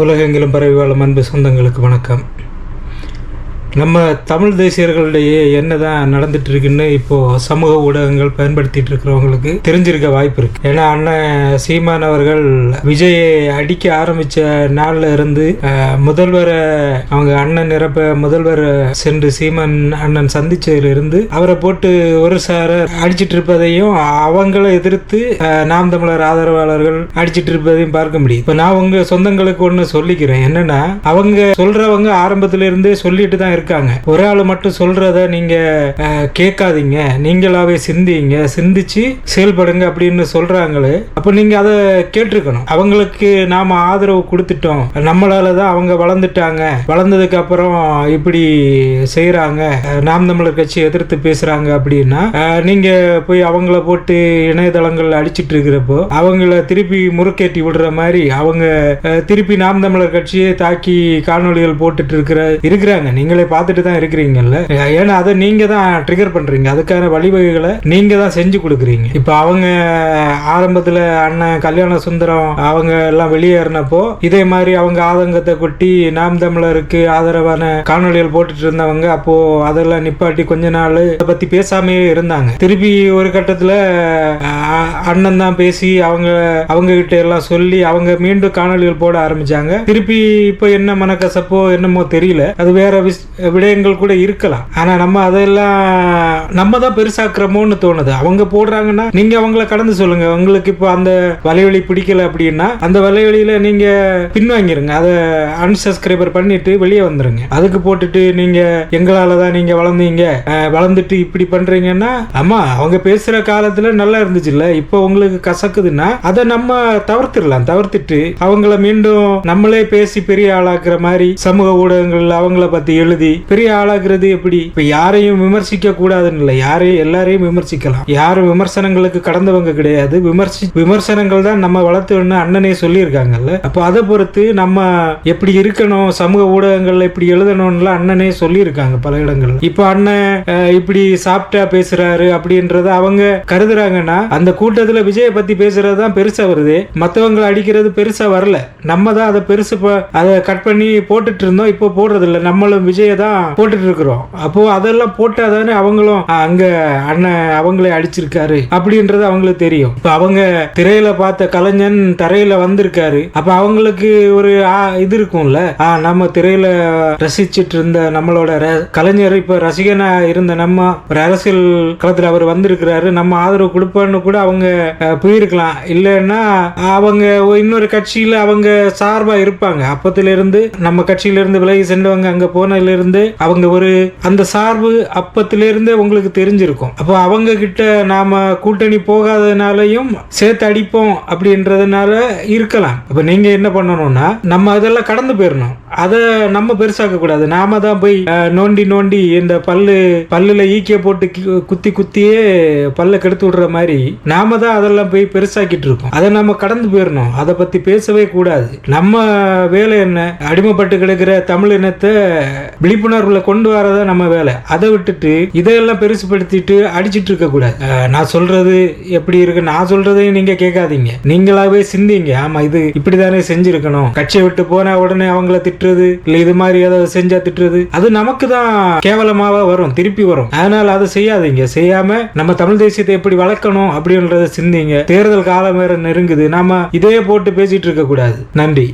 உலகெங்கிலும் பரவி வாழும் அன்பு சொந்தங்களுக்கு வணக்கம். நம்ம தமிழ் தேசியர்களிடையே என்னதான் நடந்துட்டு இருக்குன்னு இப்போ சமூக ஊடகங்கள் பயன்படுத்திட்டு இருக்கிறவங்களுக்கு தெரிஞ்சிருக்க வாய்ப்பு இருக்கு. ஏன்னா அண்ணன் சீமான் அவர்கள் விஜயை அடிக்க ஆரம்பிச்ச நாள்ல இருந்து முதல்வரை அவங்க அண்ணன் நிரப்ப முதல்வர் சென்று சீமான் அண்ணன் சந்திச்சதுல இருந்து அவரை போட்டு ஒரு சார அடிச்சிட்டு இருப்பதையும் அவங்கள எதிர்த்து நாம் தமிழர் ஆதரவாளர்கள் அடிச்சிட்டு இருப்பதையும் பார்க்க முடியும். இப்ப நான் உங்க சொந்தங்களுக்கு ஒண்ணு சொல்லிக்கிறேன். என்னன்னா அவங்க சொல்றவங்க ஆரம்பத்தில இருந்தே சொல்லிட்டு தான் இருக்காங்க. ஒரு ஆள் மட்டும் சொல்றத நீங்க கேட்காதீங்க, நீங்களாவே சிந்திச்சு செயல்படுங்க அப்படின்னு சொல்றாங்களே, அப்ப நீங்க அதை கேட்டிருக்கணும். அவங்களுக்கு நாம ஆதரவு கொடுத்துட்டோம், நம்மளாலதான் அவங்க வளர்ந்துட்டாங்க, வளர்ந்ததுக்கு அப்புறம் இப்படி செய்யறாங்க, நாம் தமிழர் கட்சி எதிர்த்து பேசுறாங்க அப்படின்னா நீங்க போய் அவங்கள போட்டு இணையதளங்கள் அடிச்சிட்டு இருக்கிறப்போ அவங்கள திருப்பி முறுக்கேற்றி விடுற மாதிரி அவங்க திருப்பி நாம் தமிழர் கட்சியை தாக்கி காணொலிகள் போட்டுட்டு இருக்கிறாங்க. நீங்களே பார்த்துட்டு தான் இருக்கிறீங்கல்ல. ஏன்னா அதை நீங்க தான் ட்ரிகர் பண்றீங்க, அதுக்கான வழிவகைகளை நீங்க தான் செஞ்சு கொடுக்குறீங்க. இப்ப அவங்க ஆரம்பத்துல அண்ணன் கல்யாண சுந்தரம் அவங்க எல்லாம் வெளியேறினப்போ இதே மாதிரி அவங்க ஆதங்கத்தை கொட்டி நாம் தமிழருக்கு ஆதரவான காணொலிகள் போட்டுட்டு இருந்தவங்க அப்போ அதெல்லாம் நிப்பாட்டி கொஞ்ச நாள் அதை பத்தி பேசாமே இருந்தாங்க. திருப்பி ஒரு கட்டத்துல அண்ணன் தான் பேசி அவங்க கிட்ட எல்லாம் சொல்லி அவங்க மீண்டும் காணொலிகள் போட ஆரம்பிச்சாங்க. திருப்பி இப்ப என்ன மனக்கசப்போ என்னமோ தெரியல, அது வேற விடயங்கள் கூட இருக்கலாம். ஆனா நம்ம அதெல்லாம் நம்ம தான் பெருசாக்குறோமோன்னு தோணுது. அவங்க போடுறாங்கன்னா நீங்க அவங்கள கடந்து சொல்லுங்க. உங்களுக்கு இப்போ அந்த வலைவலி பிடிக்கல அப்படின்னா அந்த வலைவலியில நீங்க பின்வாங்கிருங்க, அதை அன்சப்ஸ்கிரைபர் பண்ணிட்டு வெளியே வந்துருங்க. அதுக்கு போட்டுட்டு நீங்க எங்களாலதான் நீங்க வளர்ந்தீங்க, வளர்ந்துட்டு இப்படி பண்றீங்கன்னா, ஆமா அவங்க பேசுற காலத்துல நல்லா இருந்துச்சு இல்ல, இப்போ உங்களுக்கு கசக்குதுன்னா அதை நம்ம தவிர்த்துட்டு அவங்கள மீண்டும் நம்மளே பேசி பெரிய ஆளாக்குற மாதிரி சமூக ஊடகங்கள் அவங்கள பத்தி எழுதி பெரிய ஆளாக்குறது எப்படி? இப்ப யாரையும் விமர்சிக்க கூடாதுன்னு இல்லை, எல்லாரையும் விமர்சிக்கலாம். யாரும் விமர்சனங்களுக்கு கடந்தவங்க கிடையாது. விமர்சனங்கள் தான் நம்ம வளர்த்துன்னு அண்ணனே சொல்லியிருக்காங்கல்ல. அப்போ அதை பொறுத்து நம்ம எப்படி இருக்கணும், சமூக ஊடகங்கள்ல இப்படி எழுதணும்னு அண்ணனே சொல்லியிருக்காங்க பல இடங்கள். இப்ப அண்ணன் இப்படி சாப்பிட்டா பேசுறாரு அப்படின்றத அவங்க கருதுறாங்கன்னா அந்த கூட்டத்துல விஜயை பத்தி பேசுறதுதான் பெருசா வருது, மற்றவங்களை அடிக்கிறது பெருசா வரல. நம்ம தான் அதை பெருசு அதை கட் பண்ணி போட்டுட்டு இருந்தோம், இப்போ போடுறது இல்லை. நம்மளும் விஜய தான் போட்டுட்டு இருக்கிறோம். அப்போ அதெல்லாம் போட்டாதானே அவங்களும் அங்க அண்ணன் அவங்களே அடிச்சிருக்காரு அப்படின்றது அவங்களுக்கு தெரியும். இப்ப அவங்க திரையில பார்த்த கலைஞன் தரையில வந்திருக்காரு, அப்ப அவங்களுக்கு ஒரு இது இருக்கும்ல, நம்ம திரையில ரசிச்சிட்டு இருந்த நம்மளோட கலைஞர் இப்ப ரசிகனா இருந்த நம்ம ஒரு அரசியல் களத்துல அவர் வந்திருக்கிறாரு, நம்ம ஆதரவு கொடுப்பான்னு கூட அவங்க போயிருக்கலாம். இல்லைன்னா அவங்க இன்னொரு கட்சியில அவங்க சார்பா இருப்பாங்க. அப்பத்தில இருந்து நம்ம கட்சியில இருந்து விலகி சென்றவங்க அங்க போனதுல இருந்து அவங்க ஒரு அந்த சார்பு அப்பத்திலிருந்தே உங்களுக்கு தெரிஞ்சிருக்கும். அப்போ அவங்க கிட்ட நாம கூட்டணி போகாதனாலையும் சேர்த்து அடிப்போம் அப்படின்றதுனால இருக்கலாம். அப்ப நீங்க என்ன பண்ணணும்னா நம்ம அதெல்லாம் கடந்து போயிடணும், அதை நம்ம பெருசாக்க கூடாது. நாம தான் போய் நோண்டி இந்த பல்லுல ஈக்கிய போட்டு குத்தியே பல்ல கெடுத்து விடுற மாதிரி நாம தான் அதெல்லாம் போய் பெருசாக்கிட்டு இருக்கோம். அதை நம்ம கடந்து போயிடணும், அதை பத்தி பேசவே கூடாது. நம்ம வேலை என்ன, அடிமைப்பட்டு கிடக்கிற தமிழ் இனத்தை விழிப்புணர்வுல கொண்டு வரதா நம்ம வேலை. அதை விட்டுட்டு இதையெல்லாம் பெருசுபடுத்திட்டு அடிச்சிட்டு இருக்க கூடாது. நான் சொல்றது எப்படி இருக்கு, நான் சொல்றதையும் நீங்க கேட்காதீங்க, நீங்களாவே சிந்திங்க. ஆமா இது இப்படிதானே செஞ்சிருக்கணும், கட்சியை விட்டு போனா உடனே அவங்கள திட்டுறது இல்ல இது மாதிரி ஏதாவது செஞ்சா திட்டுறது அது நமக்கு தான் கேவலமாவா வரும், திருப்பி வரும். அதனால அதை செய்யாதீங்க. செய்யாம நம்ம தமிழ் தேசியத்தை எப்படி வளர்க்கணும் அப்படின்றத சிந்திங்க. தேர்தல் காலம் வேற நெருங்குது, நாம இதே போட்டு பேசிட்டு இருக்க கூடாது. நன்றி.